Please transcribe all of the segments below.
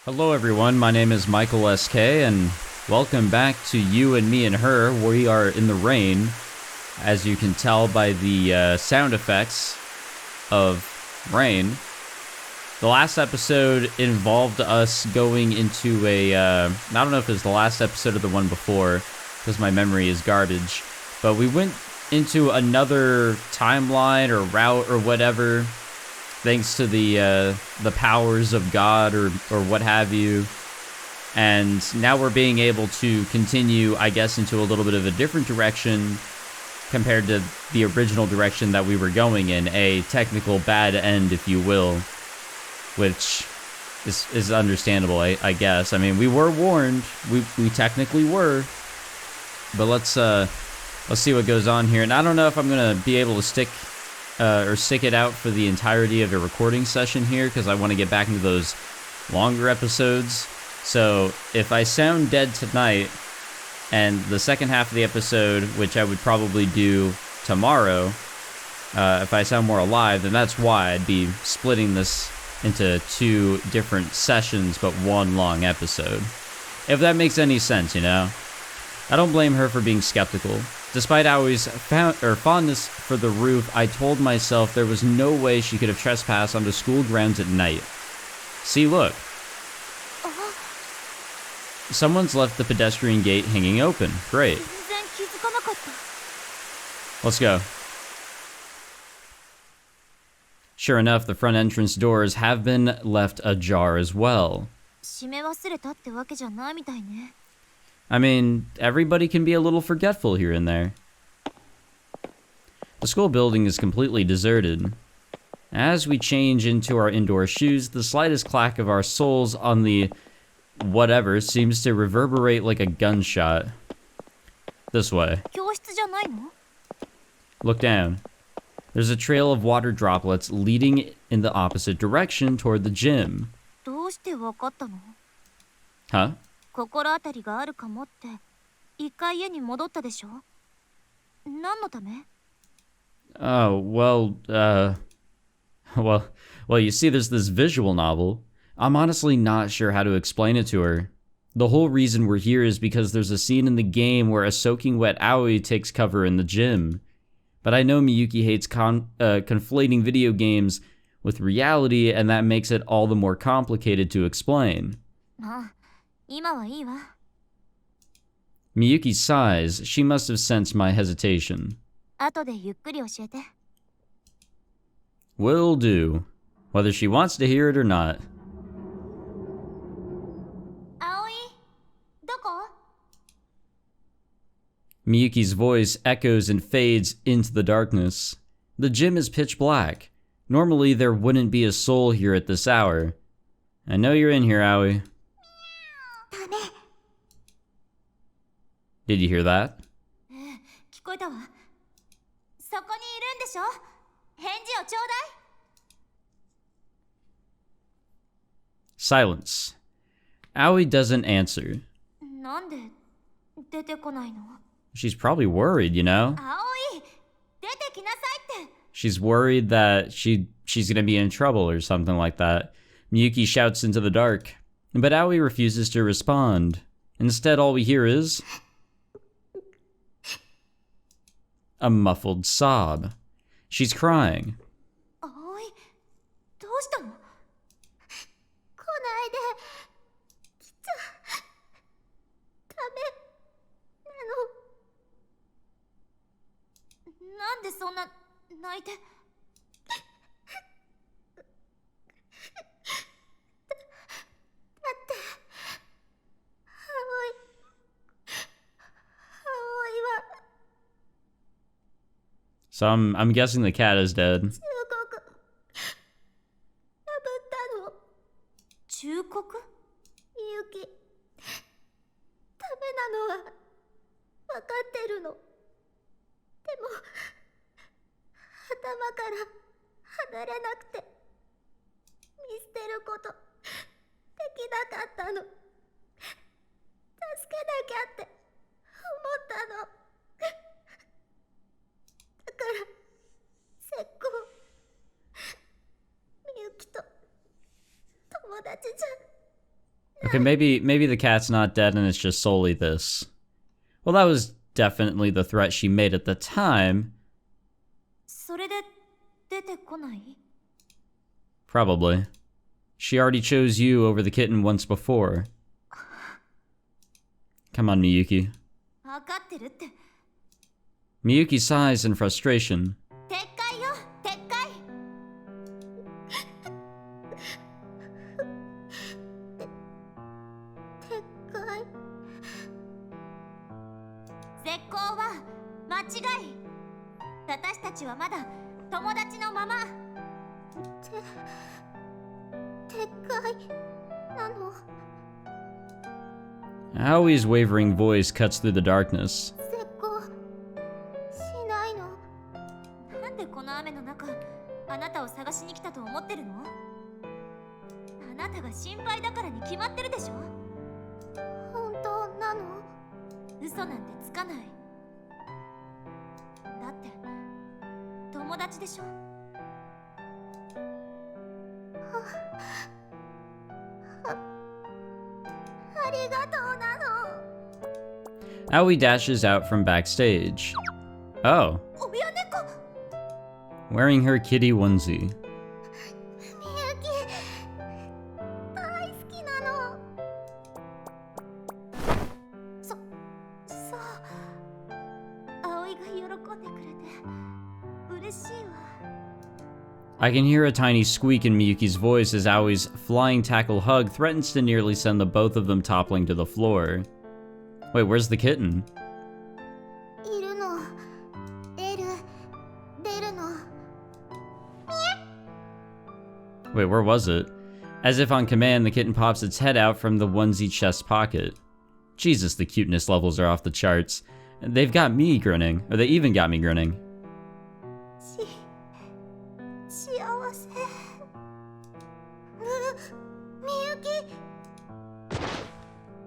Hello everyone, my name is Michael SK, and welcome back to You and Me and Her. We are in the rain, as you can tell by the sound effects of rain. The last episode involved us going into I don't know if it was the last episode or the one before, because my memory is garbage, but we went into another timeline or route or whatever, thanks to the powers of God or what have you. And now we're being able to continue, I guess, into a little bit of a different direction compared to the original direction that we were going in. A technical bad end, if you will, which is understandable, I guess. I mean, we were warned. We technically were. But let's see what goes on here. And I don't know if I'm going to be able to stick it out for the entirety of a recording session here, because I want to get back into those longer episodes. So if I sound dead tonight, and the second half of the episode, which I would probably do tomorrow, if I sound more alive, then that's why I'd be splitting this into two different sessions, but one long episode. If that makes any sense, you know? I don't blame her for being skeptical. Despite Aoi's fondness for the roof, I told myself there was no way she could have trespassed onto school grounds at night. See, look. Someone's left the pedestrian gate hanging open. Great. Let's go. Sure enough, the front entrance doors have been left ajar as well. I mean, everybody can be a little forgetful here and there. The school building is completely deserted. As we change into our indoor shoes, the slightest clack of our soles on the whatever seems to reverberate like a gunshot. This way. Look down. There's a trail of water droplets leading in the opposite direction toward the gym. Huh? Oh, well, you see, there's this visual novel. I'm honestly not sure how to explain it to her. The whole reason we're here is because there's a scene in the game where a soaking wet Aoi takes cover in the gym. But I know Miyuki hates conflating video games with reality, and that makes it all the more complicated to explain. Miyuki sighs. She must have sensed my hesitation. Will do. Whether she wants to hear it or not. Miyuki's voice echoes and fades into the darkness. The gym is pitch black. Normally there wouldn't be a soul here at this hour. I know you're in here, Aoi. Did you hear that? Silence. Aoi doesn't answer. She's probably worried, you know? She's worried that she's gonna be in trouble or something like that. Miyuki shouts into the dark, but Aoi refuses to respond. Instead, all we hear is a muffled sob. She's crying. So I'm guessing the cat is dead. Okay, maybe the cat's not dead and it's just solely this. Well, that was definitely the threat she made at the time. それで出てこない? Probably. She already chose you over the kitten once before. Come on, Miyuki. わかってるって。 Miyuki sighs in frustration. 撤回よ、撤回。撤回。絶好は間違い。私たちはまだ友達のまま。撤回なの。 Aoi's wavering voice cuts through the darkness. 絶好しないの。なんでこの雨の中、あなたを探しに来たと思ってるの？あなたが心配だからに決まってるでしょ。本当なの？嘘なんてつかない。だって友達でしょ。ありがとうなの。 Aoi dashes out from backstage. Oh. 親猫。 Wearing her kitty onesie. みゆき大好きなの。そう葵が喜んでくれて嬉しいわ。 I can hear a tiny squeak in Miyuki's voice as Aoi's flying tackle hug threatens to nearly send the both of them toppling to the floor. Wait, where's the kitten? いるの。出るの。 Wait, where was it? As if on command, the kitten pops its head out from the onesie chest pocket. Jesus, the cuteness levels are off the charts. They've got me grinning, or they even got me grinning. 幸せ。みゆき。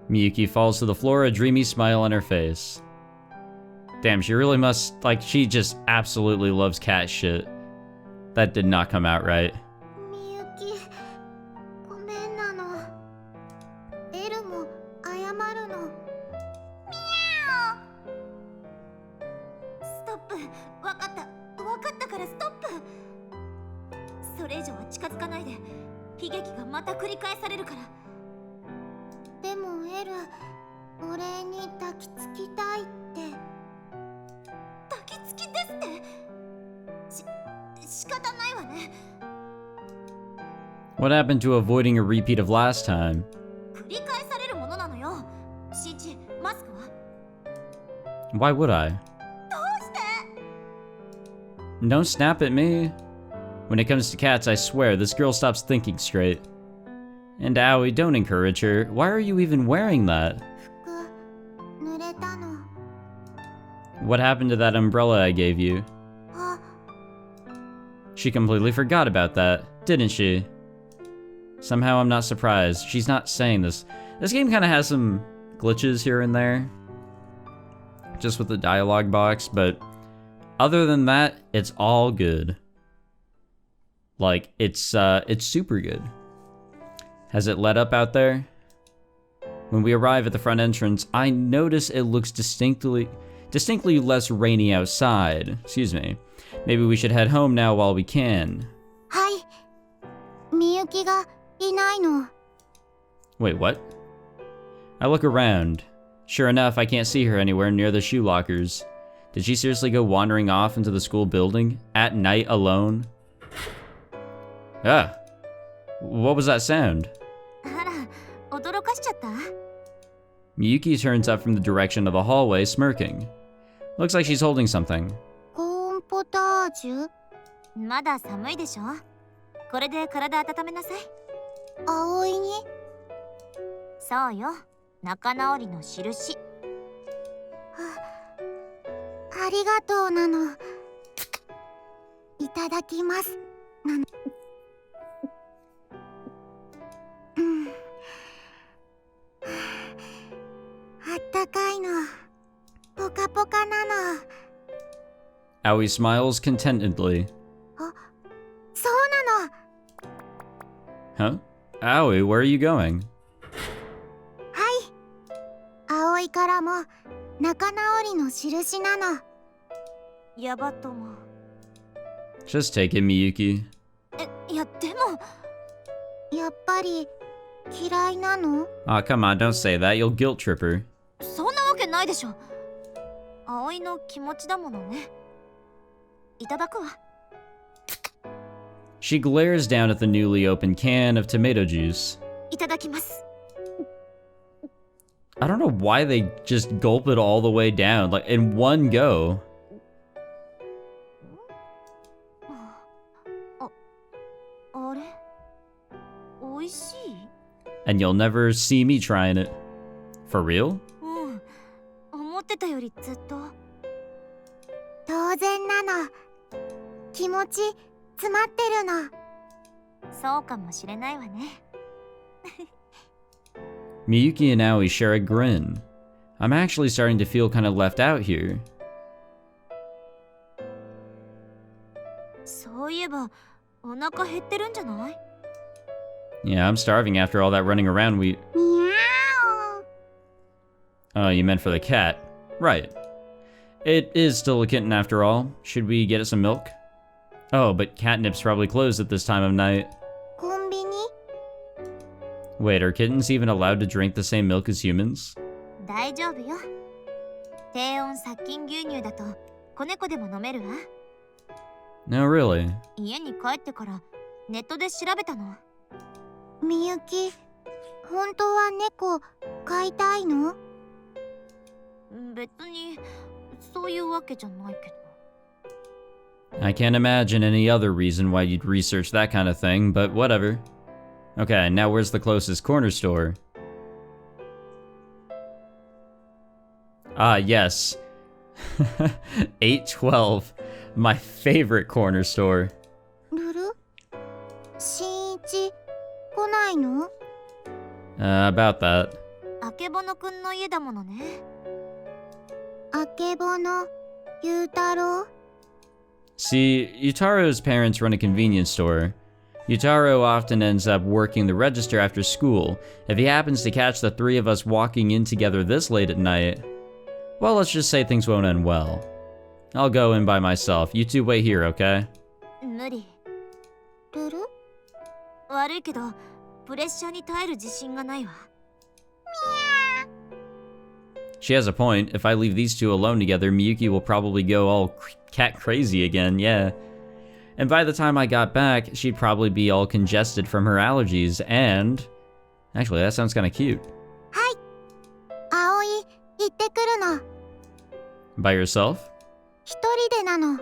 Miyuki falls to the floor, a dreamy smile on her face. Damn, she really must, like, she just absolutely loves cat shit. That did not come out right. みゆき、ごめんなの。エルも謝るの。ミャオ。ストップ。わかったからストップ。それ以上は近づかないで。悲劇がまた繰り返されるから。でもエル、お礼に抱きつきたいって。抱きつきですって。仕方ないわね。 What happened to avoiding a repeat of last time? 繰り返されるものなのよ。シンチ、マスクは？ Why would I? どうして？ Don't snap at me. When it comes to cats, I swear, this girl stops thinking straight. And Aoi, don't encourage her. Why are you even wearing that? 服、濡れたの。 What happened to that umbrella I gave you? あ、 She completely forgot about that, didn't she? Somehow I'm not surprised. She's not saying this. This game kind of has some glitches here and there. Just with the dialogue box, but other than that, it's all good. Like, it's super good. Has it let up out there? When we arrive at the front entrance, I notice it looks distinctly less rainy outside. Excuse me. Maybe we should head home now while we can. はい。みゆきがいないの。 Wait, what? I look around. Sure enough, I can't see her anywhere near the shoe lockers. Did she seriously go wandering off into the school building? At night alone? Ah. What was that sound? あら、驚かしちゃった？ Miyuki turns up from the direction of the hallway, smirking. Looks like she's holding something. コーンポタージュ？まだ寒いでしょ？これで体温めなさい。葵に？そうよ。仲直りの印。ありがとうなの。いただきます。あったかいの。ポカポカなの。 Aoi smiles contentedly. そうなの。 Huh? Aoi, where are you going? りからも仲直りの印なの。ヤバ友。 Just take it, Miyuki. いやでもやっぱり嫌いなの？ Aw, come on, don't say that. You'll guilt trip her. そんなわけないでしょ。葵の気持ちだものね。いただくわ。 She glares down at the newly opened can of tomato juice. いただきます。 I don't know why they just gulp it all the way down, like in one go. あれ？おいしい？ And you'll never see me trying it. For real? うん。思ってたよりずっと。当然なの。気持ち詰まってるの。そうかもしれないわね。Miyuki and Aoi share a grin. I'm actually starting to feel kind of left out here. そういえばお腹減ってるんじゃない？ Yeah, I'm starving after all that running around we... Oh, you meant for the cat. Right. It is still a kitten after all. Should we get it some milk? Oh, but catnip's probably closed at this time of night. コンビニ？ Wait, are kittens even allowed to drink the same milk as humans? 大丈夫よ。低温殺菌牛乳だと子猫でも飲めるわ。 No, really? 家に帰ってからネットで調べたの。みゆき、本当は猫飼いたいの？別にそういうわけじゃないけど。 I can't imagine any other reason why you'd research that kind of thing, but whatever. Okay, now where's the closest corner store? Ah, yes. 812. My favorite corner store. ルル？新一来ないの？ About that. あけぼのくんの家だものね。あけぼの、ゆうたろう。 See, Yutaro's parents run a convenience store. Yutaro often ends up working the register after school. If he happens to catch the three of us walking in together this late at night, well, let's just say things won't end well. I'll go in by myself. You two wait here, okay? 無理。ルル？悪いけど、プレッシャーに耐える自信がないわ。 She has a point. If I leave these two alone together, Miyuki will probably go all cat crazy again, yeah. And by the time I got back, she'd probably be all congested from her allergies, and... Actually, that sounds kinda cute. はい。葵、行ってくるの。 By yourself? 一人でなの。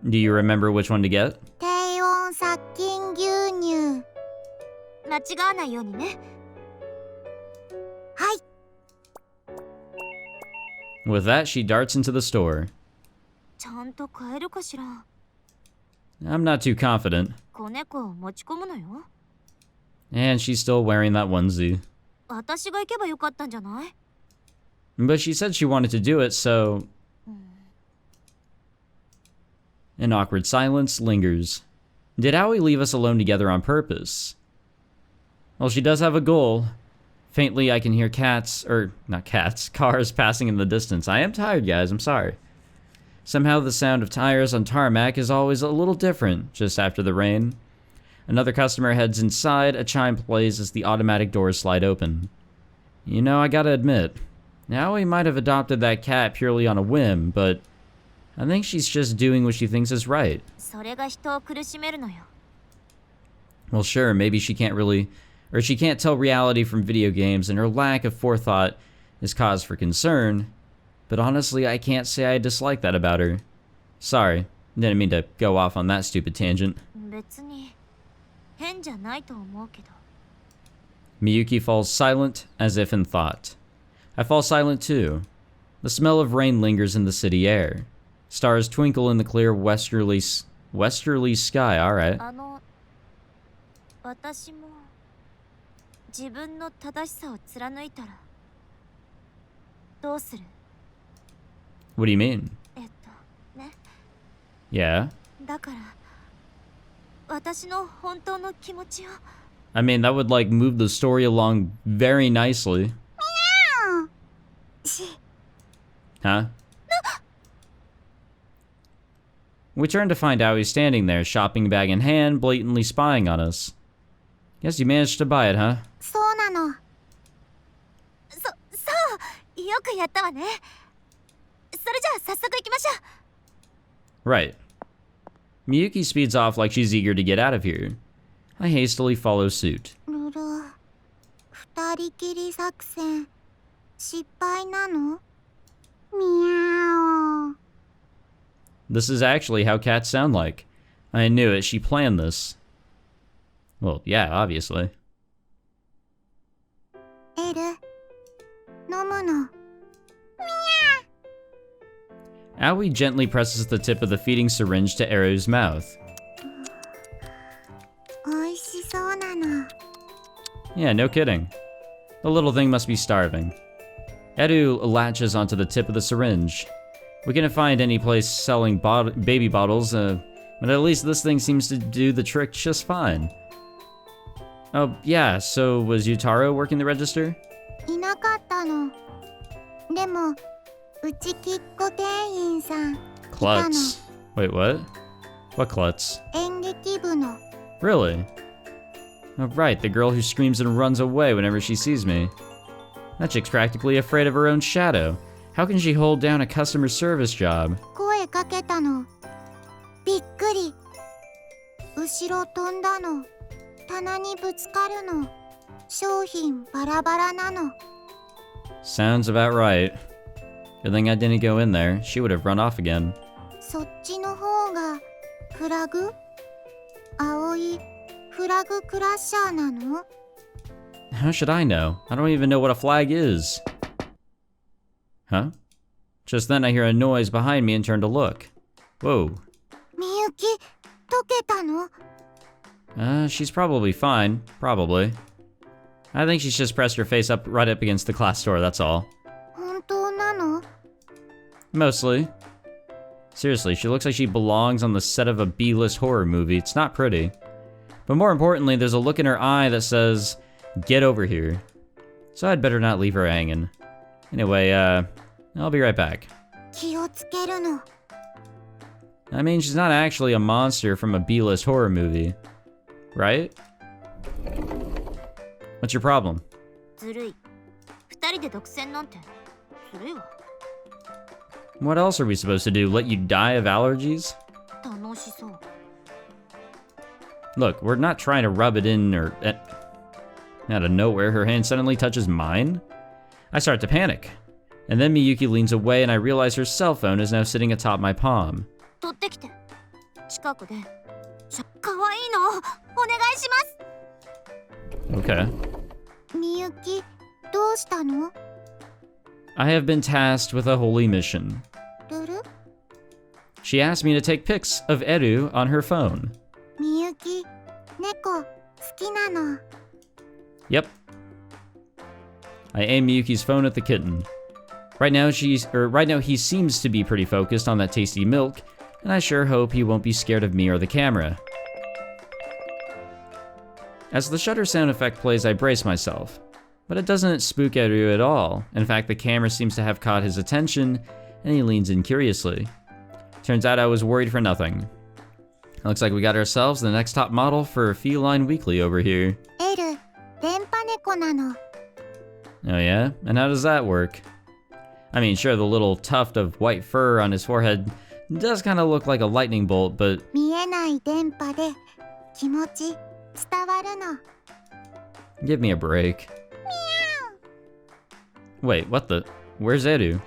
Do you remember which one to get? 低温殺菌牛乳。間違わないようにね。はい。 With that, she darts into the store. ちゃんと買えるかしら。 I'm not too confident. 子猫を持ち込むのよ。 And she's still wearing that onesie. 私が行けばよかったんじゃない？ But she said she wanted to do it, so... An awkward silence lingers. Did Aoi leave us alone together on purpose? Well, she does have a goal. Faintly, I can hear cars passing in the distance. I am tired, guys, I'm sorry. Somehow the sound of tires on tarmac is always a little different just after the rain. Another customer heads inside, a chime plays as the automatic doors slide open. You know, I gotta admit, Aoi might have adopted that cat purely on a whim, but I think she's just doing what she thinks is right. それが人を苦しめるのよ。 Well, sure, maybe she can't tell reality from video games, and her lack of forethought is cause for concern. But honestly, I can't say I dislike that about her. Sorry, didn't mean to go off on that stupid tangent. 別に変じゃないと思うけど。 Miyuki falls silent, as if in thought. I fall silent too. The smell of rain lingers in the city air. Stars twinkle in the clear westerly sky, alright. 私も自分の正しさを貫いたらどうする？ What do you mean? ね。 Yeah? だから私の本当の気持ちを。 I mean, that would like move the story along very nicely. Huh? We turn to find Aoi standing there, shopping bag in hand, blatantly spying on us. Guess you managed to buy it, huh? そうなの。そうよくやったわね。それじゃあ早速行きましょう。 Right. Miyuki speeds off like she's eager to get out of here. I hastily follow suit. ルル、二人きり作戦失敗なの？ミャオ。 This is actually how cats sound like. I knew it, she planned this. Well, yeah, obviously. エル、飲むの。 Aoi gently presses the tip of the feeding syringe to Eru's mouth. おいしそうなの。 Yeah, no kidding. The little thing must be starving. Eru latches onto the tip of the syringe. We couldn't find any place selling baby bottles, but at least this thing seems to do the trick just fine. Oh, yeah, so was Yutaro working the register? いなかったの。でも、うちきっこ店員さん。 Klutz. Wait, what? What klutz? 演劇部の。 Really? Oh, right, the girl who screams and runs away whenever she sees me. That chick's practically afraid of her own shadow. How can she hold down a customer service job? 声かけたの。びっくり。後ろ飛んだの。棚にぶつかるの。商品バラバラなの。 Sounds about right. Good thing I didn't go in there. She would have run off again. そっちの方がフラグ？青いフラグクラッシャーなの？ How should I know? I don't even know what a flag is. Huh? Just then I hear a noise behind me and turn to look. Whoa. みゆき、溶けたの？ She's probably fine. Probably. I think she's just pressed her face right up against the glass door, that's all. 本当なの？ Mostly. Seriously, she looks like she belongs on the set of a B-list horror movie. It's not pretty. But more importantly, there's a look in her eye that says, "Get over here." So I'd better not leave her hanging. Anyway, I'll be right back. 気をつけるの。 I mean, she's not actually a monster from a B-list horror movie. Right? What's your problem? ずるい。二人で独占なんてずるいわ。 What else are we supposed to do? Let you die of allergies? 楽しそう。 Look, we're not trying to rub it in or... Out of nowhere, her hand suddenly touches mine. I start to panic. And then Miyuki leans away and I realize her cell phone is now sitting atop my palm. 取ってきて。近くで。かわいいの。お願いします。 Okay. みゆき、どうしたの？ I have been tasked with a holy mission. ルル？ She asked me to take pics of Eru on her phone. みゆき、猫、好きなの。 Yep. I aim Miyuki's phone at the kitten. Right now he seems to be pretty focused on that tasty milk, and I sure hope he won't be scared of me or the camera. As the shutter sound effect plays, I brace myself. But it doesn't spook Eru at all. In fact, the camera seems to have caught his attention, and he leans in curiously. Turns out I was worried for nothing. Looks like we got ourselves the next top model for Feline Weekly over here. エル、電波猫なの。 Oh yeah? And how does that work? I mean, sure, the little tuft of white fur on his forehead does kind of look like a lightning bolt, but... 見えない電波で気持ち伝わるの。 Give me a break. Wait, what the... Where's Eru?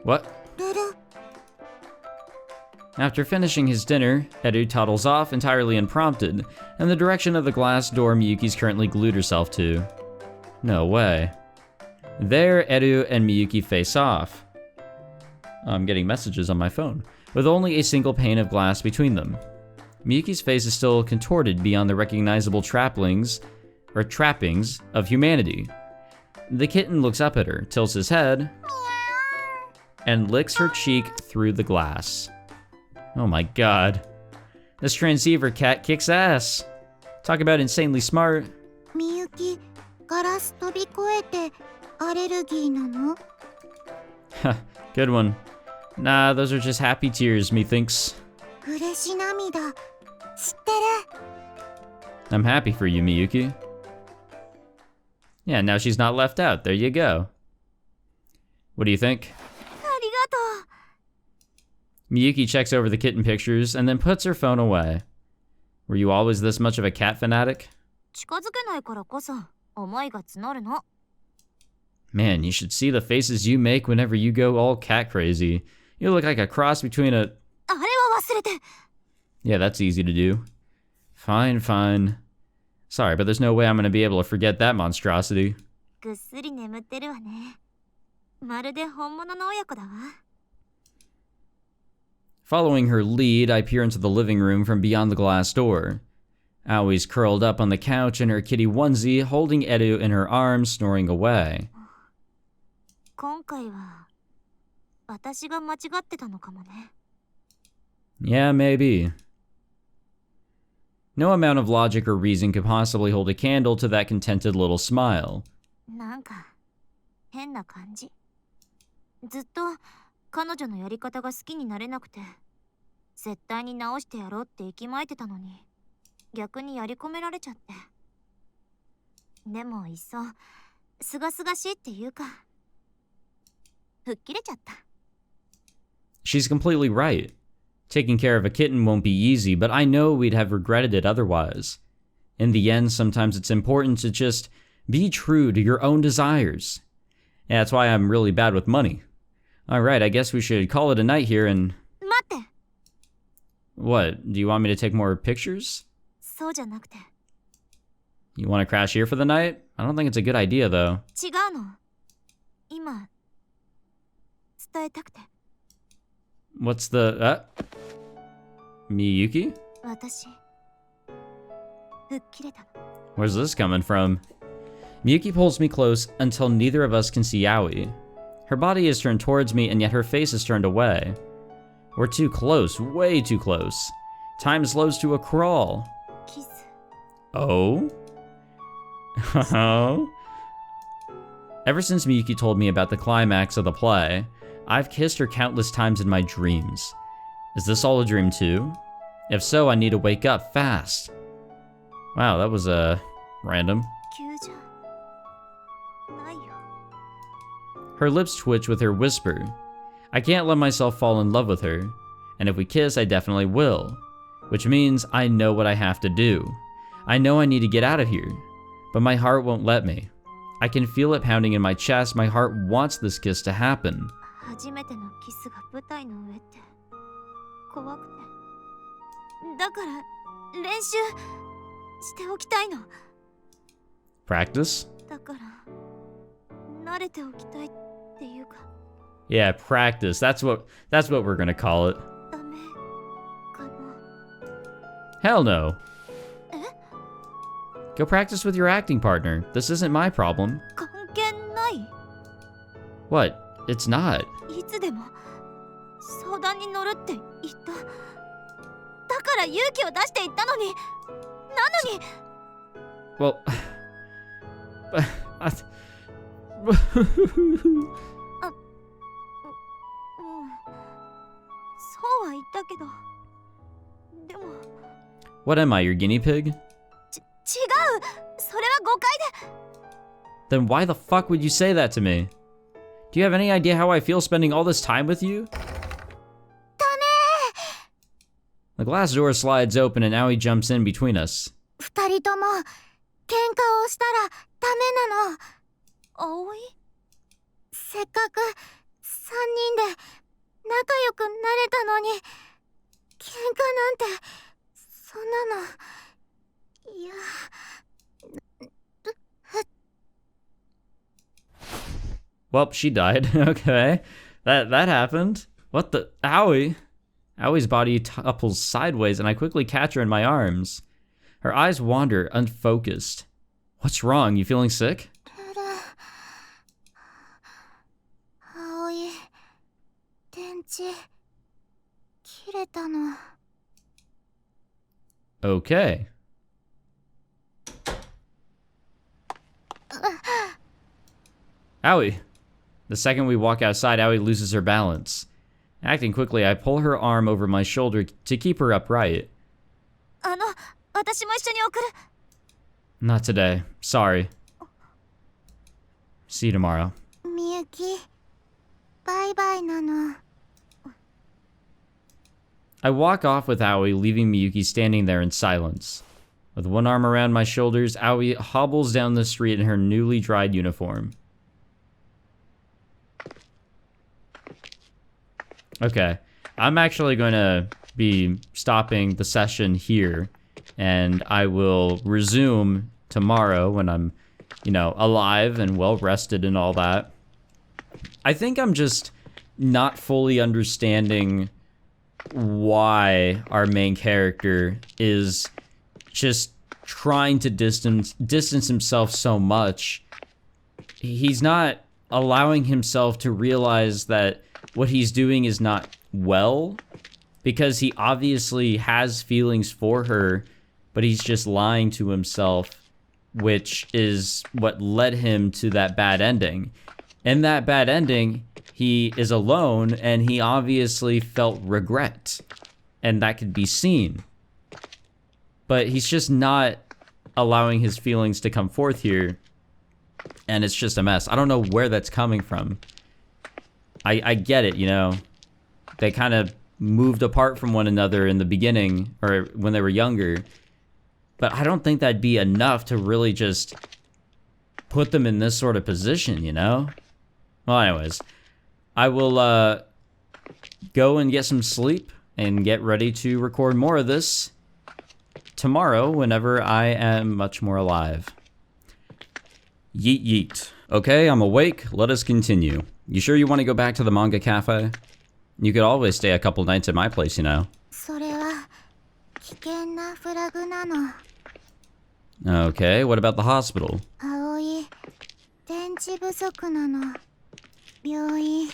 What? ルル、 After finishing his dinner, Eru toddles off entirely unprompted, in the direction of the glass door Miyuki's currently glued herself to. No way. There, Eru and Miyuki face off. I'm getting messages on my phone, with only a single pane of glass between them. Miyuki's face is still contorted beyond the recognizable trappings of humanity. The kitten looks up at her, tilts his head, and licks her cheek through the glass. Oh my god. This transceiver cat kicks ass. Talk about insanely smart. みゆき、ガラス飛び越えてアレルギーなの？ Good one. Nah, those are just happy tears, methinks. 嬉し涙。知ってる。 I'm happy for you, Miyuki. Yeah, now she's not left out. There you go. What do you think? ありがとう。 Miyuki checks over the kitten pictures and then puts her phone away. Were you always this much of a cat fanatic? 近づけないからこそ思いが募るの。 Man, you should see the faces you make whenever you go all cat crazy. You look like a cross between a... あれは忘れて。 Yeah, that's easy to do. Fine, fine. Sorry, but there's no way I'm gonna be able to forget that monstrosity. ぐっすり眠ってるわね。まるで本物の親子だわ。 Following her lead, I peer into the living room from beyond the glass door. Aoi's curled up on the couch in her kitty onesie, holding Edu in her arms, snoring away. 今回は私が間違ってたのかもね。 Yeah, maybe. No amount of logic or reason could possibly hold a candle to that contented little smile. なんか変な感じ。ずっと彼女のやり方が好きになれなくて、絶対に直してやろうって息巻いてたのに、逆にやり込められちゃって。でもいっそすがすがしいっていうか、吹っ切れちゃった。 She's completely right. Taking care of a kitten won't be easy, but I know we'd have regretted it otherwise. In the end, sometimes it's important to just be true to your own desires. Yeah, that's why I'm really bad with money. Alright, I guess we should call it a night here and... 待って。 What? Do you want me to take more pictures? そうじゃなくて。 You want to crash here for the night? I don't think it's a good idea, though. 違うの。今伝えたくて。 What's the... Miyuki? 私吹っ切れたの。 Where's this coming from? Miyuki pulls me close until neither of us can see Aoi. Her body is turned towards me, and yet her face is turned away. We're too close, way too close. Time slows to a crawl. キス。 Oh? Oh? Ever since Miyuki told me about the climax of the play, I've kissed her countless times in my dreams. Is this all a dream too? If so, I need to wake up fast. Wow, that was, random. 急じゃないよ。 Her lips twitch with her whisper. I can't let myself fall in love with her, and if we kiss, I definitely will. Which means I know what I have to do. I know I need to get out of here, but my heart won't let me. I can feel it pounding in my chest. My heart wants this kiss to happen. 初めてのキスが舞台の上って怖くて。だから練習しておきたいの。 Practice? だから慣れておきたいっていうか。 Yeah, practice. That's what we're gonna call it. ダメかな。 Hell no. え？ Go practice with your acting partner. This isn't my problem. 関係ない。 What? It's not. いつでも相談に乗るって言った。だから勇気を出して言ったのに。なのに。 Well,そうは言ったけど。でも。 What am I, your guinea pig? 違う。それは誤解で。 Then why the fuck would you say that to me? Do you have any idea how I feel spending all this time with you? ダメ。 The glass door slides open and Aoi jumps in between us. 二人とも喧嘩をしたらダメなの。葵？せっかく三人で仲良くなれたのに、喧嘩なんてそんなの。いや。 Well, she died. Okay. That happened. What the? Aoi? Aoi's body topples sideways and I quickly catch her in my arms. Her eyes wander, unfocused. What's wrong? You feeling sick? 葵、電池切れたの。 Okay. Aoi! The second we walk outside, Aoi loses her balance. Acting quickly, I pull her arm over my shoulder to keep her upright. 私も一緒に送る。Not today. Sorry. See you tomorrow. みゆき、バイバイなの。I walk off with Aoi, leaving Miyuki standing there in silence. With one arm around my shoulders, Aoi hobbles down the street in her newly dried uniform. Okay, I'm actually going to be stopping the session here, and I will resume tomorrow when I'm, alive and well rested and all that. I think I'm just not fully understanding why our main character is just trying to distance himself so much. He's not allowing himself to realize that what he's doing is not well, because he obviously has feelings for her, but he's just lying to himself, which is what led him to that bad ending. In that bad ending, he is alone, and he obviously felt regret, and that could be seen. But he's just not allowing his feelings to come forth here, and it's just a mess. I don't know where that's coming from. I get it, They kind of moved apart from one another in the beginning, or when they were younger. But I don't think that'd be enough to really just put them in this sort of position, Well, anyways, I will go and get some sleep and get ready to record more of this tomorrow whenever I am much more alive. Yeet yeet. Okay, I'm awake. Let us continue. You sure you want to go back to the manga cafe? You could always stay a couple nights at my place, それは危険なフラグなの。 Okay, what about the hospital? 葵、電池不足なの。病院、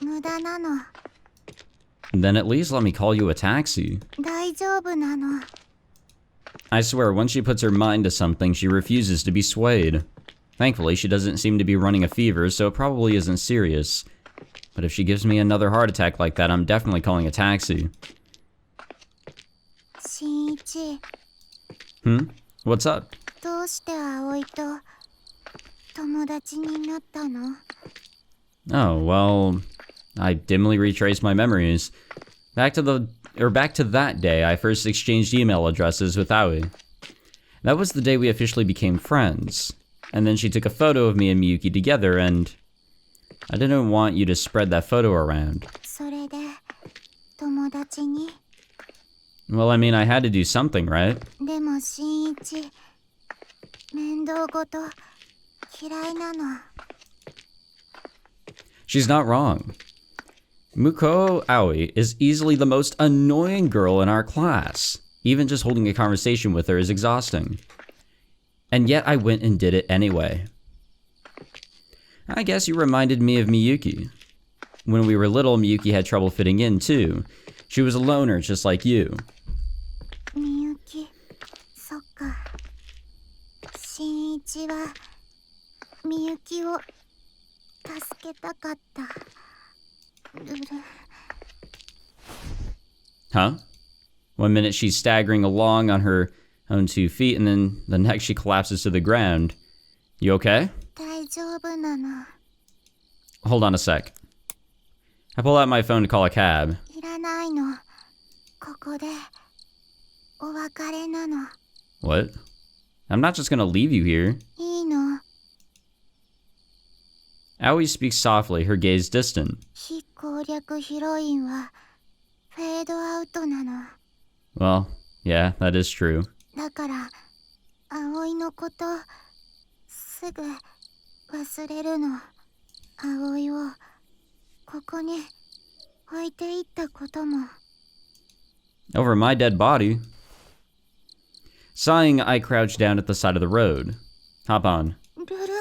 無駄なの。 Then at least let me call you a taxi. 大丈夫なの。 I swear, once she puts her mind to something, she refuses to be swayed. Thankfully, she doesn't seem to be running a fever, so it probably isn't serious. But if she gives me another heart attack like that, I'm definitely calling a taxi. 新一、 What's up? どうして葵と友達になったの？ Oh, well, I dimly retrace my memories. Back to that day, I first exchanged email addresses with Aoi. That was the day we officially became friends. And then she took a photo of me and Miyuki together, and I didn't want you to spread that photo around. それで友達に？ Well, I mean, I had to do something, right? でも新一、面倒ごと嫌いなの。 She's not wrong. Muko Aoi is easily the most annoying girl in our class. Even just holding a conversation with her is exhausting. And yet I went and did it anyway. I guess you reminded me of Miyuki. When we were little, Miyuki had trouble fitting in too. She was a loner just like you. みゆき、そっか。新一はみゆきを助けたかった。Huh? One minute she's staggering along on her own 2 feet, and then the next she collapses to the ground. You okay? 大丈夫なの。 Hold on a sec. I pull out my phone to call a cab. いらないの。ここでお別れなの。 What? I'm not just gonna leave you here. いいの。 Aoi speaks softly, her gaze distant. 非攻略ヒロインはフェードアウトなの。 Well, yeah, that is true. だから葵のことすぐ忘れるの。葵をここに置いていったことも。 Over my dead body. Sighing, I crouch down at the side of the road. Hop on. ルル、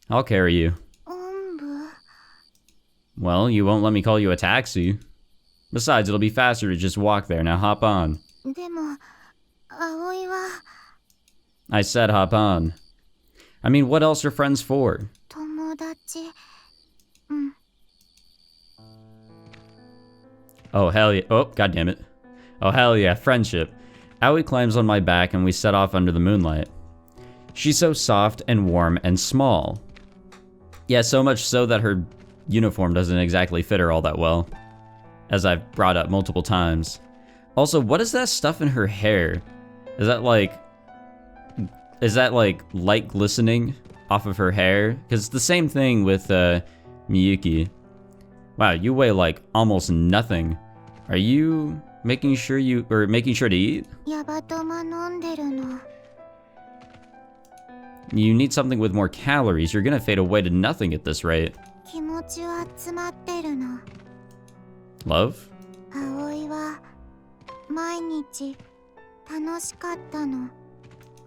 I'll carry you. おんぶ。 Well, you won't let me call you a taxi. Besides, it'll be faster to just walk there. Now hop on. でも葵は。 I said hop on. I mean, what else are friends for? 友達。Oh, hell yeah. Oh, god damn it. Oh, hell yeah. Friendship. Aoi climbs on my back and we set off under the moonlight. She's so soft and warm and small. Yeah, so much so that her uniform doesn't exactly fit her all that well, as I've brought up multiple times. Also, what is that stuff in her hair? Is that like light glistening off of her hair? Because it's the same thing with Miyuki. Wow, you weigh like almost nothing. Are you making sure to eat? ヤバトマ飲んでるの。 You need something with more calories. You're gonna fade away to nothing at this rate. 気持ちは詰まってるの。 Love? 葵は毎日楽しかったの。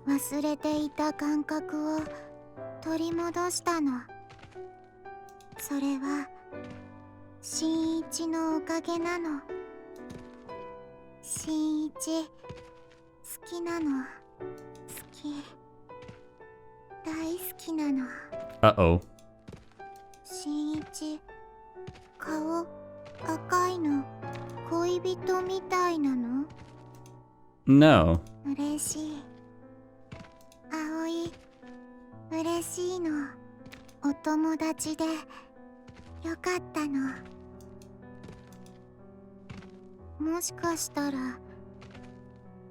忘れていた感覚を取り戻したの。それは新一のおかげなの。新一好きなの。好き。大好きなの。 Uh-oh. 新一顔赤いの。恋人みたいなの。 No. 嬉しい。葵嬉しいの。お友達でよかったの。もしかしたら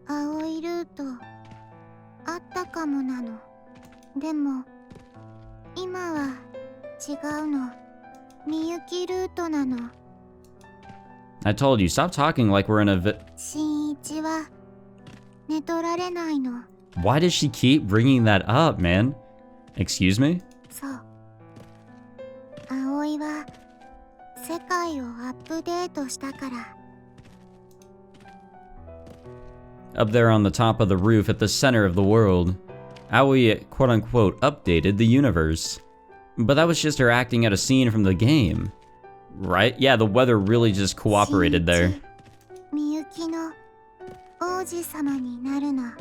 葵ルートあったかもなの。でも今は違うの。みゆきルートなの。 I told you, stop talking like we're in a 新一は寝取られないの。 Why does she keep bringing that up, man? Excuse me? そう。葵は世界をアップデートしたから。 Up there on the top of the roof at the center of the world, Aoi quote-unquote updated the universe. But that was just her acting out a scene from the game. Right? Yeah, the weather really just cooperated there. みゆきの王子様になるの。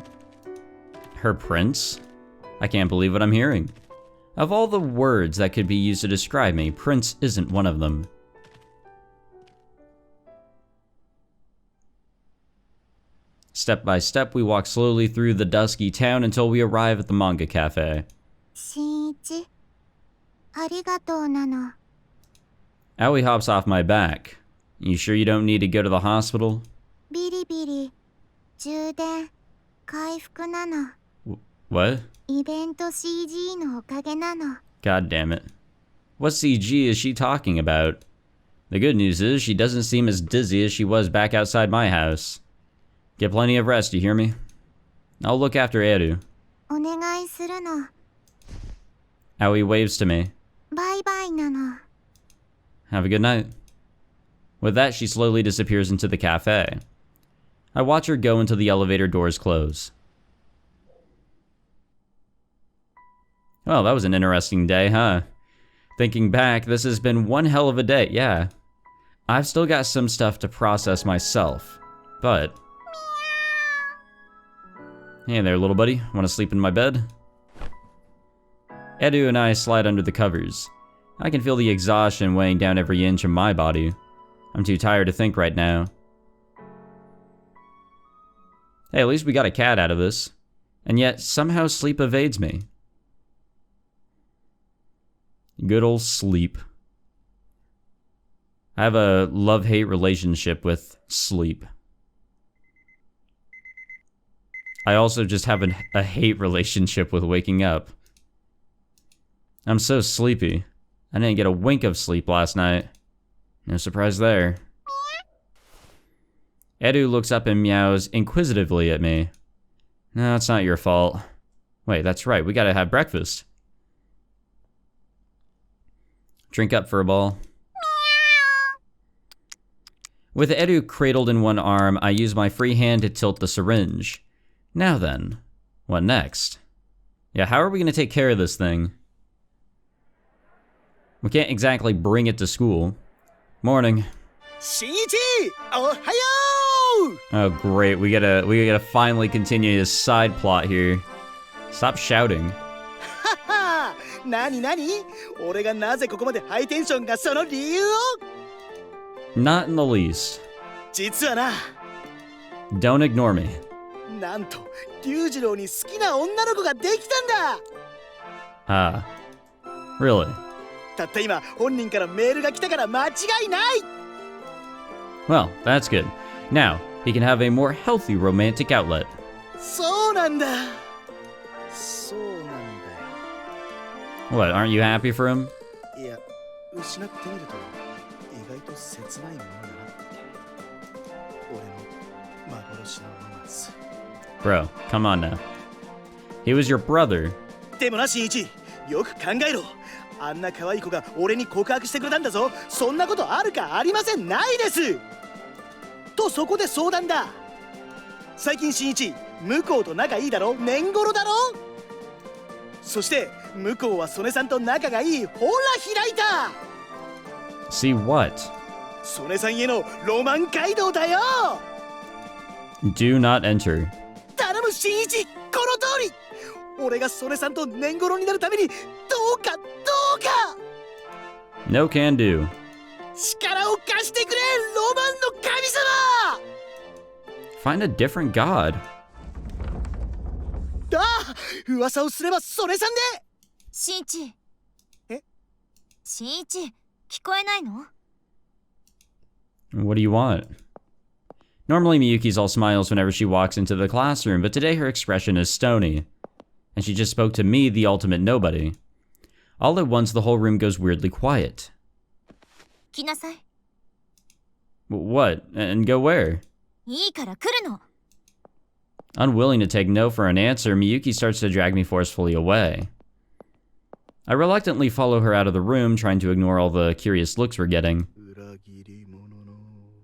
Her prince? I can't believe what I'm hearing. Of all the words that could be used to describe me, prince isn't one of them. Step by step, we walk slowly through the dusky town until we arrive at the manga cafe. 新一ありがとうなの。 Aoi hops off my back. You sure you don't need to go to the hospital? ビリビリ充電回復なの。 What? イベント CG のおかげなの。 God damn it. What CG is she talking about? The good news is she doesn't seem as dizzy as she was back outside my house. Get plenty of rest, you hear me? I'll look after Eru. お願いするの。 Aoi waves to me. バイバイなの。 Have a good night. With that, she slowly disappears into the cafe. I watch her go until the elevator doors close. Well, that was an interesting day, huh? Thinking back, this has been one hell of a day, yeah. I've still got some stuff to process myself, but... Hey there, little buddy. Want to sleep in my bed? Edu and I slide under the covers. I can feel the exhaustion weighing down every inch of my body. I'm too tired to think right now. Hey, at least we got a cat out of this. And yet, somehow sleep evades me. Good old sleep. I have a love-hate relationship with sleep. I also just have a hate relationship with waking up. I'm so sleepy. I didn't get a wink of sleep last night. No surprise there. Edu looks up and meows inquisitively at me. No, it's not your fault. Wait, that's right, we gotta have breakfast. Drink up, furball. With Edu cradled in one arm, I use my free hand to tilt the syringe. Now then, what next? Yeah, how are we gonna take care of this thing? We can't exactly bring it to school. Morning. Shinichi! Ohayo! Oh great, we gotta finally continue his side plot here. Stop shouting. なになに俺がなぜここまでハイテンションがその理由を Not in the least. 実はな Don't ignore me. なんと龍次郎に好きな女の子ができたんだ Really? たった今本人からメールが来たから間違いない Well, that's good. Now, he can have a more healthy romantic outlet. そうなんだそうなんだよ What, aren't you happy for him? いや失ってみると意外と切ないものだな俺の幻のロマンス Bro, come on now. He was your brother. でもな新一よく考えろあんな可愛い子が俺に告白してくれたんだぞそんなことあるかありませんないですとそこで相談だ最近新一向こうと仲いいだろ年頃だろそして向こうは曽根さんと仲がいいほら開いた See what? 曽根さんへのロマン街道だよ Do not enter. 頼む新一この通り俺が曽根さんと年頃になるためにどうかどうか No can do. 力を貸してくれロマンの神様 Find a different god. ああ噂をすれば曽根さんでしんいちえしんいち聞こえないの What do you want? Normally, Miyuki's all smiles whenever she walks into the classroom, but today her expression is stony. And she just spoke to me, the ultimate nobody. All at once, the whole room goes weirdly quiet. 来なさい What? And go where? いいから来るの Unwilling to take no for an answer, Miyuki starts to drag me forcefully away. I reluctantly follow her out of the room, trying to ignore all the curious looks we're getting.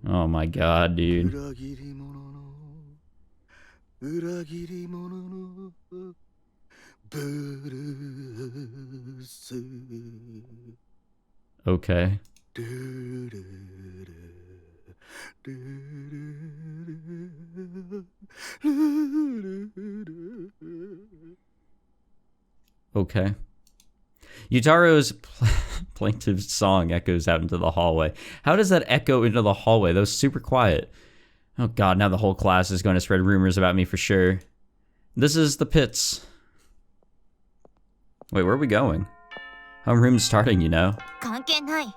Oh my god, dude. Okay. Okay. Yutaro's plaintive song echoes out into the hallway. How does that echo into the hallway? That was super quiet. Oh god, now the whole class is going to spread rumors about me for sure. This is the pits. Wait, where are we going? Homeroom's starting, you know. 関係ない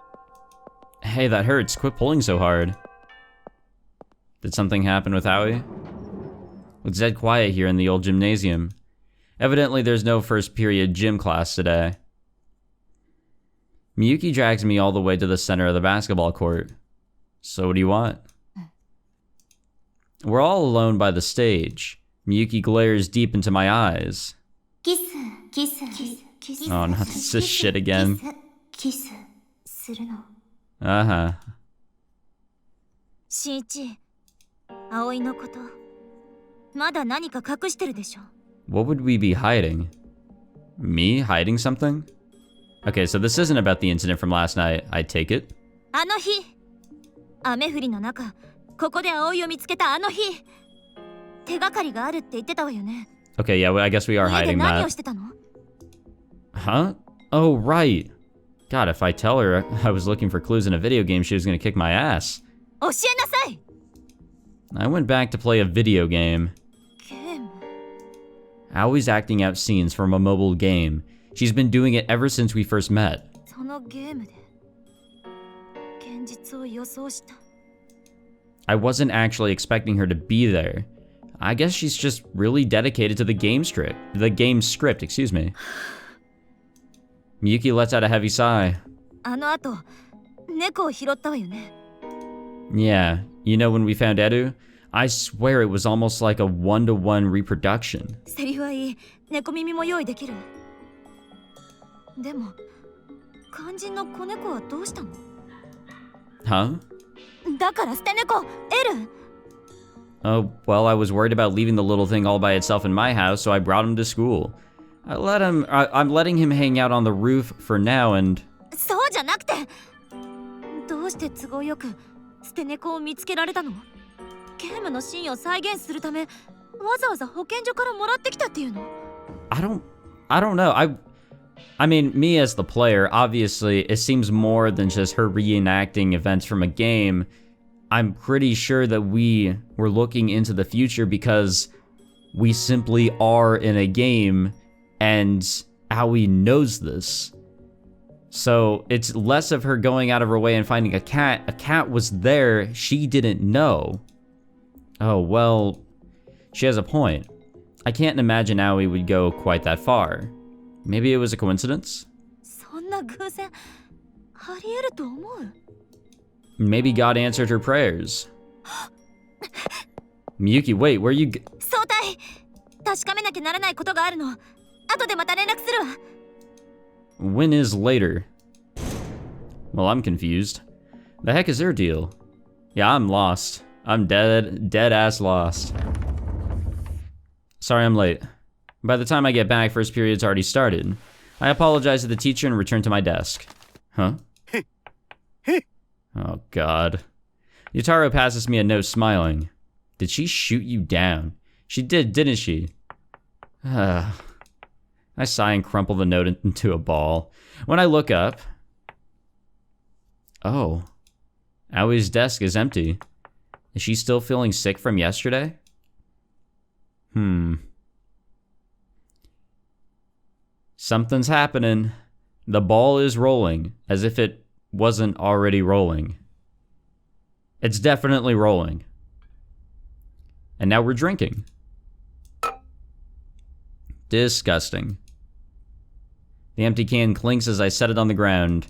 Hey, that hurts. Quit pulling so hard. Did something happen with Howie? It's dead quiet here in the old gymnasium. Evidently, there's no first period gym class today. Miyuki drags me all the way to the center of the basketball court. So what do you want? We're all alone by the stage. Miyuki glares deep into my eyes. キスキスキス Oh, not this shit again. キスするの Uh-huh. しんいち葵のことまだ何か隠してるでしょ What would we be hiding? Me hiding something? Okay, so this isn't about the incident from last night, I take it. あの日雨降りの中ここで葵を見つけたあの日手がかりがあるって言ってたわよね Okay, yeah, well, I guess we are 家で hiding 何を that. してたの Huh? Oh, right. God, if I tell her I was looking for clues in a video game, she was gonna kick my ass. 教えなさい I went back to play a video game. ゲーム Always acting out scenes from a mobile game. She's been doing it ever since we first met. そのゲームで現実を予想した I wasn't actually expecting her to be there. I guess she's just really dedicated to the game script. Excuse me. Miyuki lets out a heavy sigh. あの後猫を拾ったわよね Yeah, you know when we found Edu? I swear it was almost like a one-to-one reproduction. セリフはいい猫耳も用意できるでも肝心の子猫はどうしたの Huh? だから捨て猫エル Oh, well, I was worried about leaving the little thing all by itself in my house, so I brought him to school. I'm letting him hang out on the roof for now and... そうじゃなくてどうして都合よく捨て猫を見つけられたのゲームのシーンを再現するためわざわざ保健所からもらってきたっていうの I don't know. I mean, me as the player, obviously, it seems more than just her reenacting events from a game. I'm pretty sure that we were looking into the future because we simply are in a game, and Aoi knows this. So it's less of her going out of her way and finding a cat. A cat was there, she didn't know. Oh, well, she has a point. I can't imagine Aoi would go quite that far. Maybe it was a coincidence? そんな偶然あり得ると思う Maybe God answered her prayers. Miyuki, wait, where are you 相対確かめなきゃならないことがあるの後でまた連絡するわ When is later? Well, I'm confused. The heck is their deal? Yeah, I'm lost. I'm dead ass lost. Sorry I'm late. By the time I get back, first period's already started. I apologize to the teacher and return to my desk. Huh? Oh, God. Yutaro passes me a note smiling. Did she shoot you down? She did, didn't she? I sigh and crumple the note into a ball. When I look up... Oh. Aoi's desk is empty. Is she still feeling sick from yesterday? Something's happening. The ball is rolling, as if it wasn't already rolling. It's definitely rolling. And now we're drinking. Disgusting. The empty can clinks as I set it on the ground.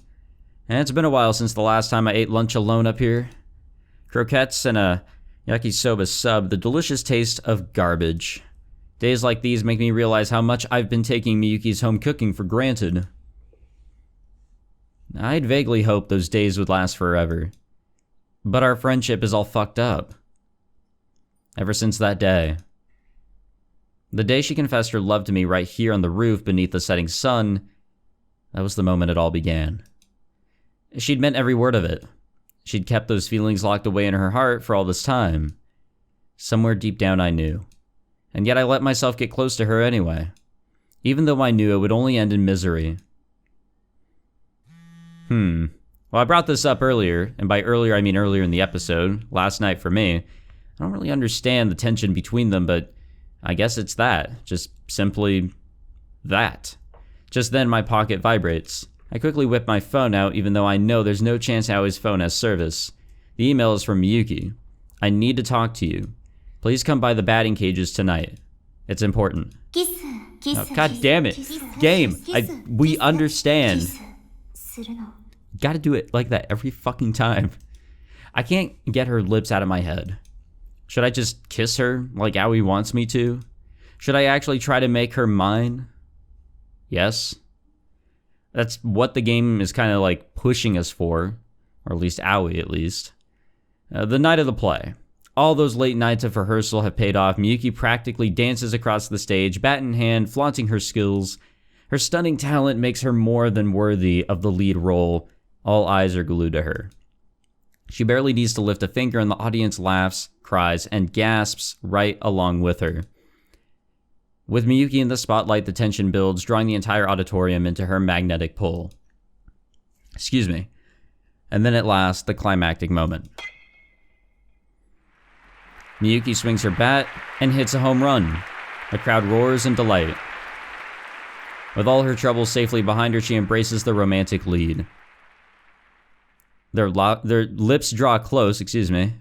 And it's been a while since the last time I ate lunch alone up here. Croquettes and a yakisoba sub, the delicious taste of garbage. Days like these make me realize how much I've been taking Miyuki's home cooking for granted. I'd vaguely hoped those days would last forever. But our friendship is all fucked up. Ever since that day. The day she confessed her love to me right here on the roof beneath the setting sun, that was the moment it all began. She'd meant every word of it. She'd kept those feelings locked away in her heart for all this time. Somewhere deep down I knew. And yet I let myself get close to her anyway. Even though I knew it would only end in misery. Well, I brought this up earlier, and by earlier I mean earlier in the episode, last night for me. I don't really understand the tension between them, but I guess it's that. Just simply that. Just then my pocket vibrates. I quickly whip my phone out, even though I know there's no chance Aoi's phone has service. The email is from Miyuki. I need to talk to you. Please come by the batting cages tonight. It's important. Oh, God damn it. Game. We understand. Gotta do it like that every fucking time. I can't get her lips out of my head. Should I just kiss her like Aoi wants me to? Should I actually try to make her mine? Yes. That's what the game is kind of like pushing us for. Or at least Aoi, at least. The night of the play. All those late nights of rehearsal have paid off. Miyuki practically dances across the stage, bat in hand, flaunting her skills. Her stunning talent makes her more than worthy of the lead role. All eyes are glued to her. She barely needs to lift a finger and the audience laughs, cries, and gasps right along with her. With Miyuki in the spotlight, the tension builds, drawing the entire auditorium into her magnetic pull. Excuse me. And then at last, the climactic moment. Miyuki swings her bat and hits a home run. The crowd roars in delight. With all her troubles safely behind her, she embraces the romantic lead. Their lips draw close,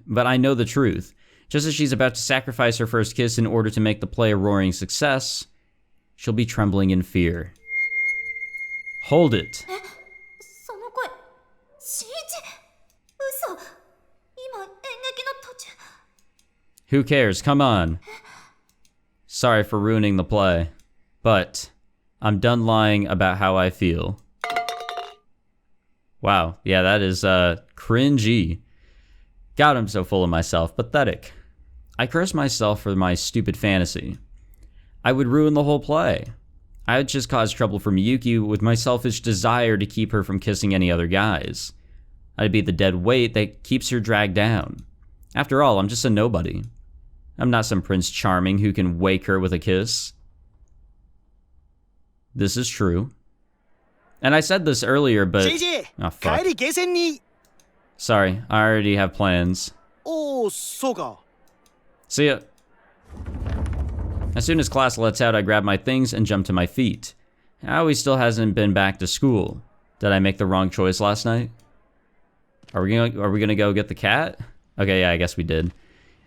but I know the truth. Just as she's about to sacrifice her first kiss in order to make the play a roaring success, she'll be trembling in fear. Hold it. Who cares? Come on. Sorry for ruining the play, but I'm done lying about how I feel. Wow, yeah, that is cringy. God, I'm so full of myself. Pathetic. I curse myself for my stupid fantasy. I would ruin the whole play. I would just cause trouble for Miyuki with my selfish desire to keep her from kissing any other guys. I'd be the dead weight that keeps her dragged down. After all, I'm just a nobody. I'm not some Prince Charming who can wake her with a kiss. This is true. And I said this earlier, but... JJ、 Oh, fuck. 帰りゲーセンに。 Sorry, I already have plans. おお、そうか。 See ya. As soon as class lets out, I grab my things and jump to my feet. Aoi still hasn't been back to school. Did I make the wrong choice last night? Are we gonna go get the cat? Okay, yeah, I guess we did.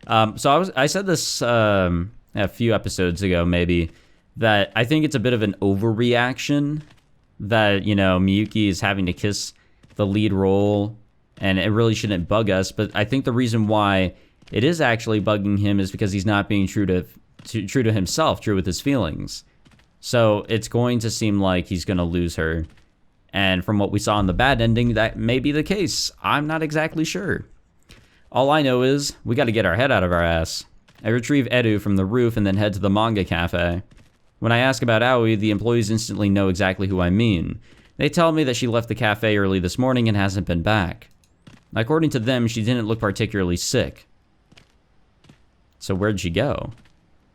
So I said this a few episodes ago, maybe, that I think it's a bit of an overreaction that, you know, Miyuki is having to kiss the lead role, and it really shouldn't bug us. But I think the reason why it is actually bugging him is because he's not being true to himself, true with his feelings. So it's going to seem like he's going to lose her. And from what we saw in the bad ending, that may be the case. I'm not exactly sure. All I know is we got to get our head out of our ass. I retrieve Eru from the roof and then head to the manga cafe. When I ask about Aoi, the employees instantly know exactly who I mean. They tell me that she left the cafe early this morning and hasn't been back. According to them, she didn't look particularly sick. So where'd she go?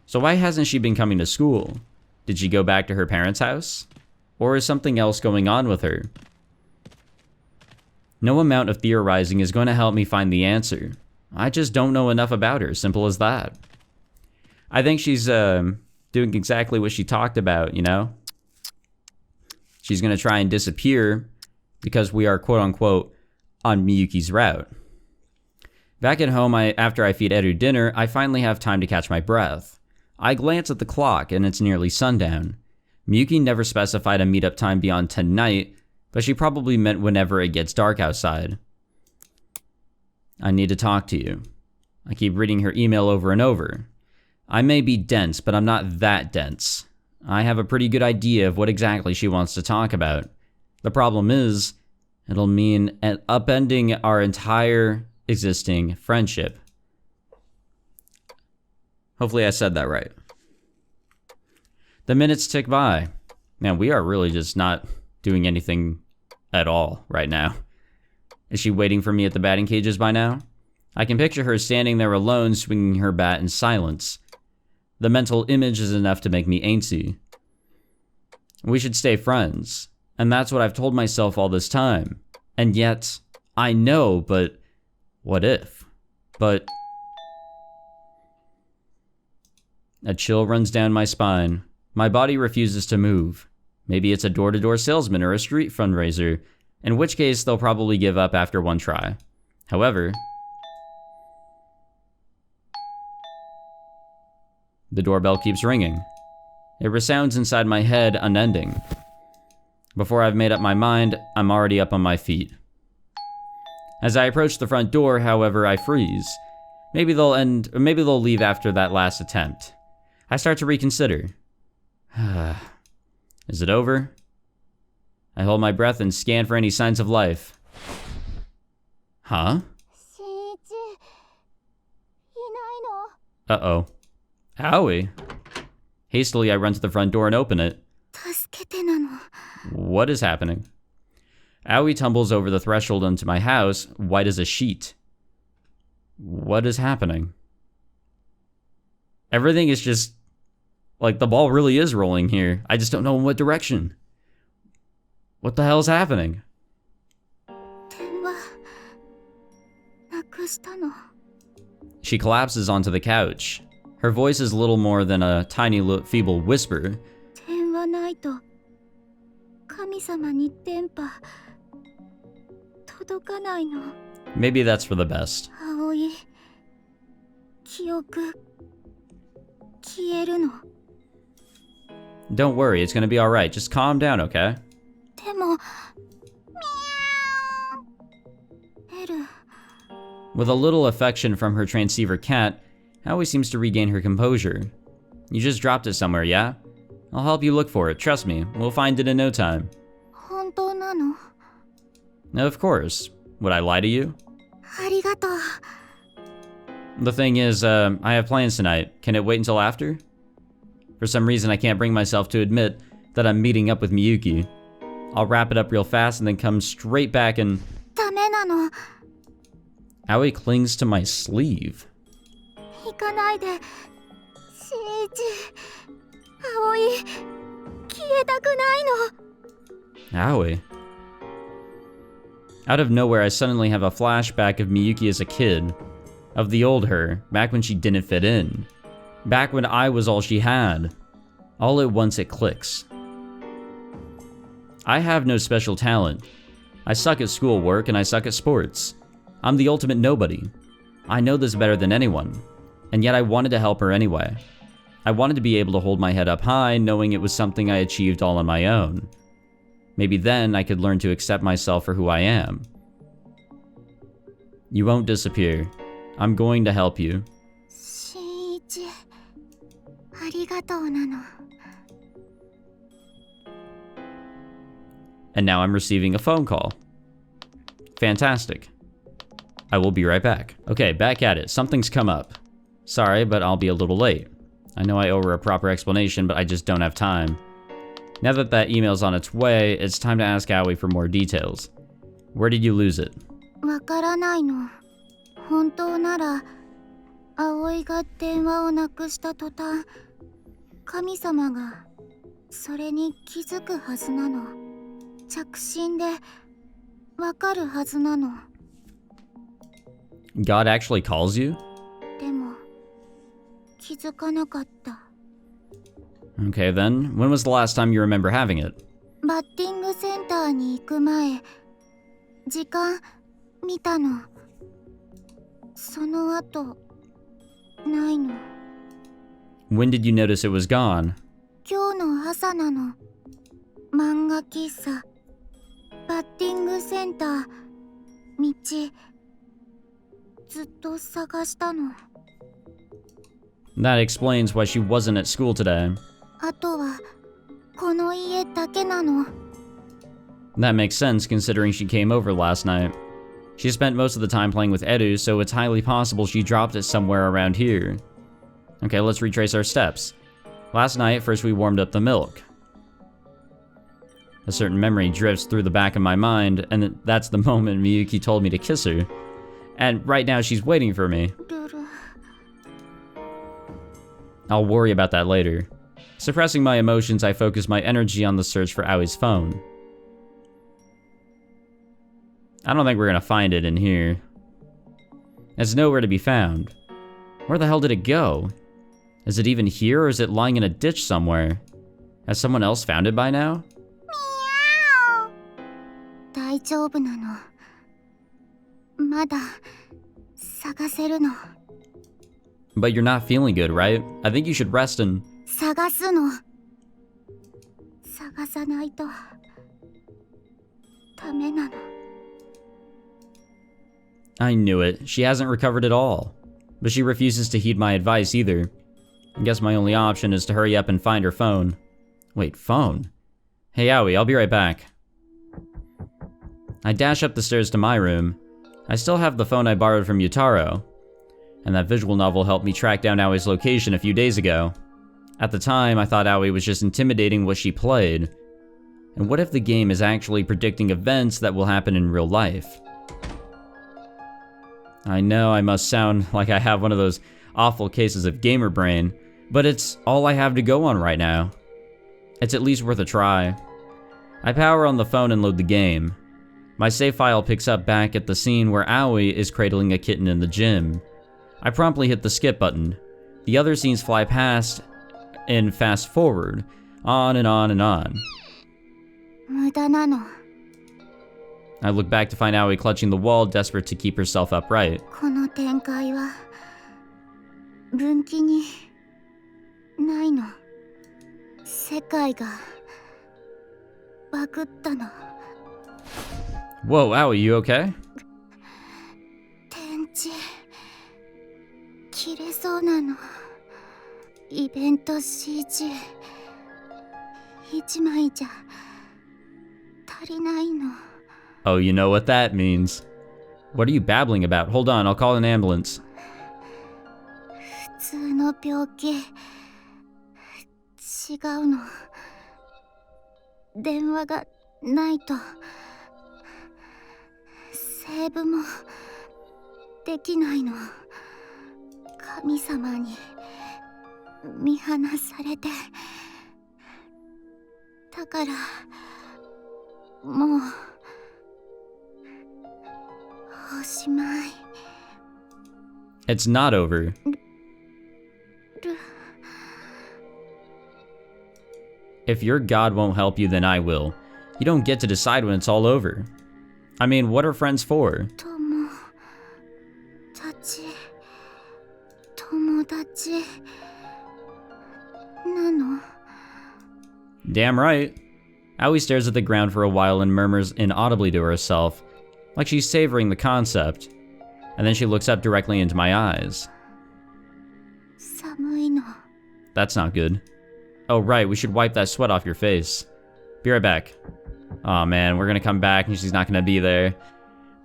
So why hasn't she been coming to school? Did she go back to her parents' house? Or is something else going on with her? No amount of theorizing is going to help me find the answer. I just don't know enough about her, simple as that. I think she's doing exactly what she talked about, you know? She's going to try and disappear because we are, quote-unquote, on Miyuki's route. Back at home, after I feed Eru dinner, I finally have time to catch my breath. I glance at the clock, and it's nearly sundown. Miyuki never specified a meetup time beyond tonight, but she probably meant whenever it gets dark outside. I need to talk to you. I keep reading her email over and over. I may be dense, but I'm not that dense. I have a pretty good idea of what exactly she wants to talk about. The problem is, it'll mean upending our entire existing friendship. Hopefully I said that right. The minutes tick by. Man, we are really just not doing anything at all right now. Is she waiting for me at the batting cages by now? I can picture her standing there alone, swinging her bat in silence. The mental image is enough to make me antsy. We should stay friends, and that's what I've told myself all this time. And yet, I know, but what if? But a chill runs down my spine. My body refuses to move. Maybe it's a door-to-door salesman or a street fundraiser, in which case they'll probably give up after one try. However, the doorbell keeps ringing. It resounds inside my head, unending. Before I've made up my mind, I'm already up on my feet. As I approach the front door, however, I freeze. Maybe they'll leave after that last attempt. I start to reconsider. Is it over? I hold my breath and scan for any signs of life. Huh? Uh-oh. Aoi. Hastily, I run to the front door and open it. What is happening? Aoi tumbles over the threshold onto my house, white as a sheet. What is happening? Everything is just... like, the ball really is rolling here. I just don't know in what direction. What the hell is happening? She collapses onto the couch. Her voice is little more than a tiny, feeble whisper. Maybe that's for the best. Don't worry, it's gonna be alright. Just calm down, okay? With a little affection from her transceiver cat, Aoi seems to regain her composure. You just dropped it somewhere, yeah? I'll help you look for it, trust me. We'll find it in no time. No, of course. Would I lie to you? The thing is, I have plans tonight. Can it wait until after? For some reason, I can't bring myself to admit that I'm meeting up with Miyuki. I'll wrap it up real fast and then come straight back and... Aoi clings to my sleeve. Owie. Out of nowhere, I suddenly have a flashback of Miyuki as a kid. Of the old her, back when she didn't fit in. Back when I was all she had. All at once it clicks. I have no special talent. I suck at schoolwork and I suck at sports. I'm the ultimate nobody. I know this better than anyone. And yet I wanted to help her anyway. I wanted to be able to hold my head up high, knowing it was something I achieved all on my own. Maybe then I could learn to accept myself for who I am. You won't disappear. I'm going to help you. Shinichi, ありがとうなの。 And now I'm receiving a phone call. Fantastic. I will be right back. Okay, back at it. Something's come up. Sorry, but I'll be a little late. I know I owe her a proper explanation, but I just don't have time. Now that that email's on its way, it's time to ask Aoi for more details. Where did you lose it? わからないの。本当なら、葵が電話をなくした途端、神様がそれに気づくはずなの。着信でわかるはずなの。God actually calls you? でも、気づかなかった。Okay then, when was the last time you remember having it? バッティングセンターに行く前、時間見たの。その後、ないの。When did you notice it was gone? 今日の朝なの。漫画喫茶、バッティングセンター、道、ずっと探したの。That explains why she wasn't at school today. あとは、この家だけなの。That makes sense considering she came over last night. She spent most of the time playing with Eru, so it's highly possible she dropped it somewhere around here. Okay, let's retrace our steps. Last night, first we warmed up the milk. A certain memory drifts through the back of my mind, and that's the moment Miyuki told me to kiss her. And right now she's waiting for me. I'll worry about that later. Suppressing my emotions, I focus my energy on the search for Aoi's phone. I don't think we're gonna find it in here. It's nowhere to be found. Where the hell did it go? Is it even here, or is it lying in a ditch somewhere? Has someone else found it by now? 大丈夫なの。まだ探せるの。But you're not feeling good, right? I think you should rest and... 探すの。探さないとダメなの。I knew it. She hasn't recovered at all. But she refuses to heed my advice either. I guess my only option is to hurry up and find her phone. Wait, phone? Hey Aoi, I'll be right back. I dash up the stairs to my room. I still have the phone I borrowed from Yutaro. And that visual novel helped me track down Aoi's location a few days ago. At the time, I thought Aoi was just intimidating what she played. And what if the game is actually predicting events that will happen in real life? I know I must sound like I have one of those awful cases of gamer brain, but it's all I have to go on right now. It's at least worth a try. I power on the phone and load the game. My save file picks up back at the scene where Aoi is cradling a kitten in the gym. I promptly hit the skip button. The other scenes fly past and fast forward, on and on and on. 無駄なの。 I look back to find Aoi clutching the wall, desperate to keep herself upright. この展開は分岐にないの。世界がバグったの。 Whoa, Aoi, you okay? 天地切れそうなの。イベント CG 一枚じゃ足りないの。 Oh, you know what that means. What are you babbling about? Hold on, I'll call an ambulance. 普通の病気違うの。電話がないとセーブもできないの。神様に見放されて。だからもうおしまい。 It's not over. If your god won't help you, then I will. You don't get to decide when it's all over. I mean, what are friends for? 友達なの。 Damn right. Aoi stares at the ground for a while and murmurs inaudibly to herself, like she's savoring the concept. And then she looks up directly into my eyes. 寒いの。 That's not good. Oh, right, we should wipe that sweat off your face. Be right back. Aw, man, we're gonna come back and she's not gonna be there.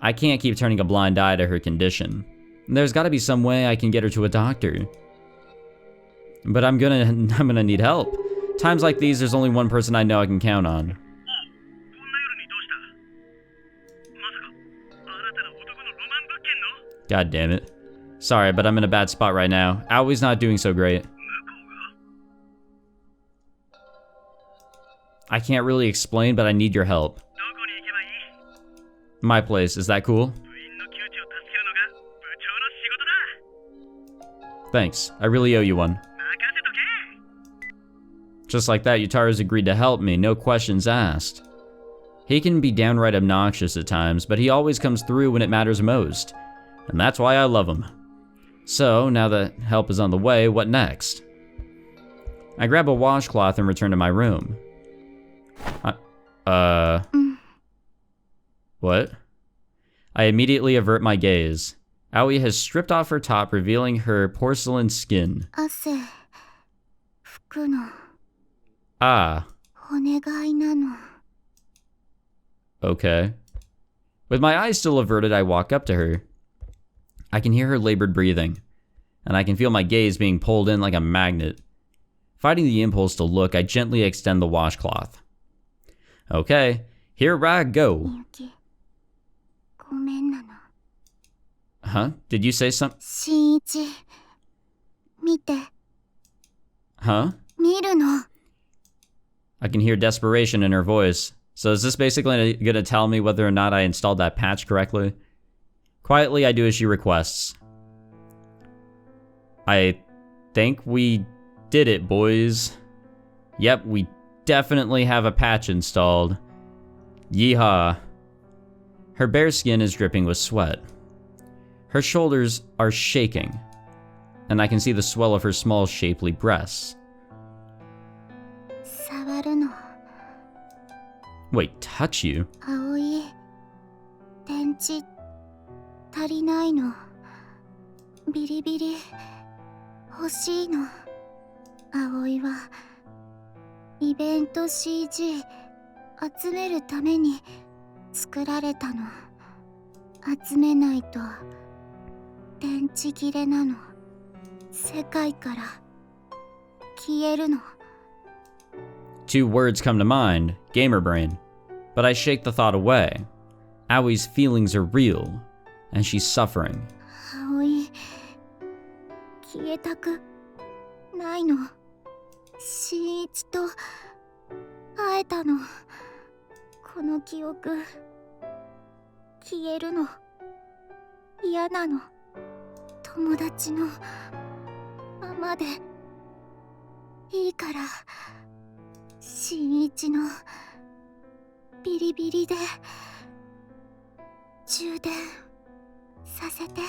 I can't keep turning a blind eye to her condition. There's gotta be some way I can get her to a doctor. But I'm gonna need help. Times like these, there's only one person I know I can count on. God damn it. Sorry, but I'm in a bad spot right now. Aoi's not doing so great. I can't really explain, but I need your help. My place, is that cool? Thanks, I really owe you one. Just like that, Yutaro's agreed to help me, no questions asked. He can be downright obnoxious at times, but he always comes through when it matters most. And that's why I love him. So, now that help is on the way, what next? I grab a washcloth and return to my room. What? I immediately avert my gaze. Aoi has stripped off her top, revealing her porcelain skin. 汗拭くの。 Ah, お願いなの。 okay. With my eyes still averted, I walk up to her. I can hear her labored breathing, and I can feel my gaze being pulled in like a magnet. Fighting the impulse to look, I gently extend the washcloth. Okay, here I go. みゆき、ごめんなの。 Huh? Did you say something? 新一、見て、 Huh? 見るの。 I can hear desperation in her voice. So is this basically gonna tell me whether or not I installed that patch correctly? Quietly, I do as she requests. I think we did it, boys. Yep, we definitely have a patch installed. Yeehaw. Her bare skin is dripping with sweat. Her shoulders are shaking, and I can see the swell of her small, shapely breasts. 触るの。 Wait, touch you? 葵、電池足りないの。ビリビリ欲しいの。葵はイベント CG 集めるために作られたの。集めないと電池切れなの。世界から消えるの。 Two words come to mind, gamer brain. But I shake the thought away. Aoi's feelings are real, and she's suffering. 葵、消えたくないの。新一と会えたの。この記憶、消えるの。嫌なの。友達のままでいいから。新一のビリビリで充電させて。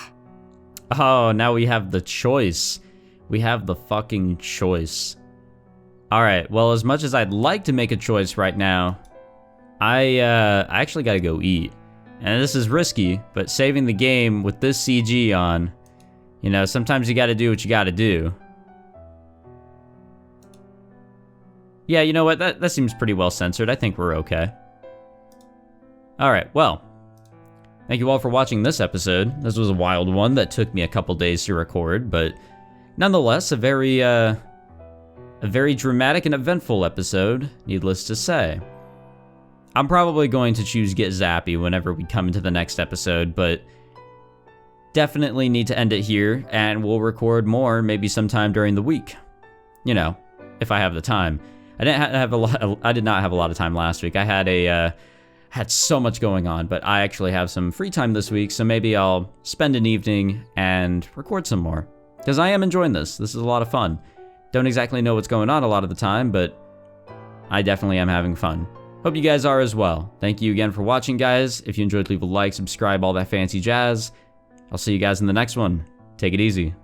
Oh, now we have the choice. We have the fucking choice. Alright, well, as much as I'd like to make a choice right now, I actually gotta go eat. And this is risky, but saving the game with this CG on, you know, sometimes you gotta do what you gotta do. Yeah, you know what, that seems pretty well censored. I think we're okay. Alright, well, thank you all for watching this episode. This was a wild one that took me a couple days to record, but nonetheless, a very dramatic and eventful episode, needless to say. I'm probably going to choose Get Zappy whenever we come into the next episode, but definitely need to end it here, and we'll record more maybe sometime during the week. You know, if I have the time. I did not have a lot of time last week. I had had so much going on, but I actually have some free time this week, so maybe I'll spend an evening and record some more. Because I am enjoying this. This is a lot of fun. Don't exactly know what's going on a lot of the time, but I definitely am having fun. Hope you guys are as well. Thank you again for watching, guys. If you enjoyed, leave a like, subscribe, all that fancy jazz. I'll see you guys in the next one. Take it easy.